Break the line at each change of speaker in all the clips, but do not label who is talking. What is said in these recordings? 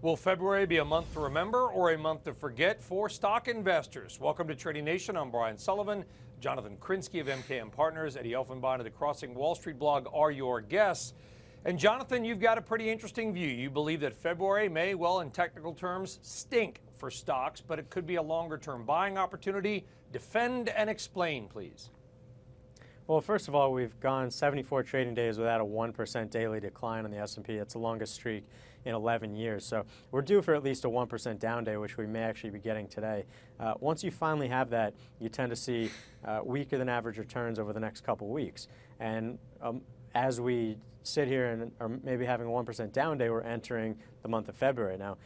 Will February be a month to remember or a month to forget for stock investors? Welcome to Trading Nation. I'm Brian Sullivan. Jonathan Krinsky of MKM Partners, Eddy Elfenbein of the Crossing Wall Street blog are your guests. And Jonathan, you've got a pretty interesting view. You believe that February may, well, in technical terms, stink for stocks, but it could be a longer-term buying opportunity. Defend and explain, please.
Well, first of all, we've gone 74 trading days without a 1% daily decline on the S&P. It's the longest streak in 11 years. So we're due for at least a 1% down day, which we may actually be getting today. Once you finally have that, you tend to see weaker than average returns over the next couple weeks. And as we sit here and are maybe having a 1% down day, we're entering the month of February. Now,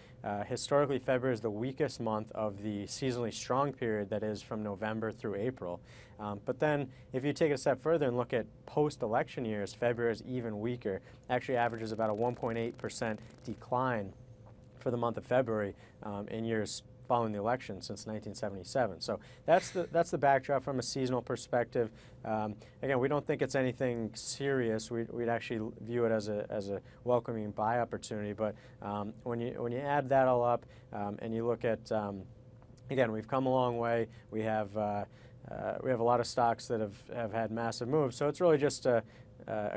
historically, February is the weakest month of the seasonally strong period that is from November through April. But then if you take it a step further and look at post-election years, February is even weaker. Actually averages about a 1.8% decline for the month of February in years following the election since 1977. So that's the backdrop from a seasonal perspective. Again, we don't think it's anything serious. We'd actually view it as a welcoming buy opportunity. But when you add that all up and you look at, again, we've come a long way. We have a lot of stocks that have had massive moves. So it's really just a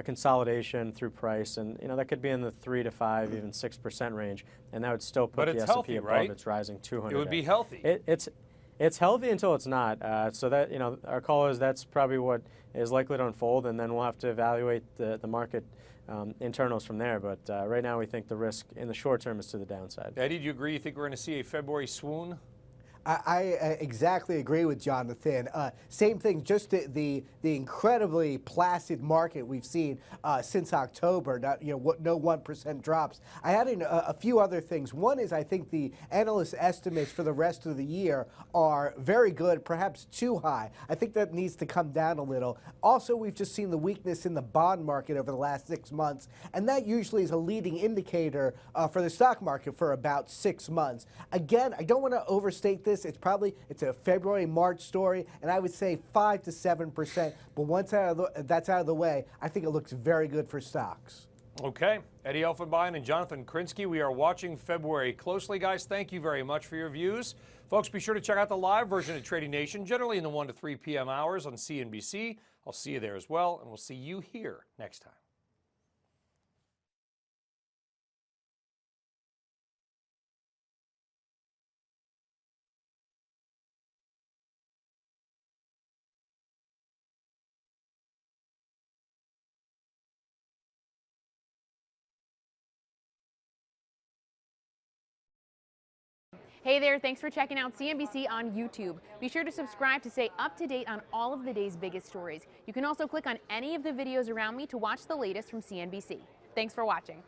consolidation through price, and that could be in the 3 to 5, even 6% range, and that would still put the S&P above
right?
its rising 200.
It would be healthy.
It's healthy until it's not. So that our call is that's probably what is likely to unfold, and then we'll have to evaluate the market internals from there. But right now, we think the risk in the short term is to the downside.
Eddie, do you agree? You think we're going to see a February swoon?
I exactly agree with Jonathan. Same thing, just the incredibly placid market we've seen since October. Not, no 1% drops. I had a few other things. One is I think the analyst estimates for the rest of the year are very good, perhaps too high. I think that needs to come down a little. Also, we've just seen the weakness in the bond market over the last 6 months, and that usually is a leading indicator for the stock market for about 6 months. Again, I don't want to overstate this. It's a February-March story, and I would say 5 to 7%. But once that's out of the way, I think it looks very good for stocks.
Okay. Eddy Elfenbein and Jonathan Krinsky, we are watching February closely. Guys, thank you very much for your views. Folks, be sure to check out the live version of Trading Nation, generally in the 1 to 3 p.m. hours on CNBC. I'll see you there as well, and we'll see you here next time.
Hey there, thanks for checking out CNBC on YouTube. Be sure to subscribe to stay up to date on all of the day's biggest stories. You can also click on any of the videos around me to watch the latest from CNBC. Thanks for watching.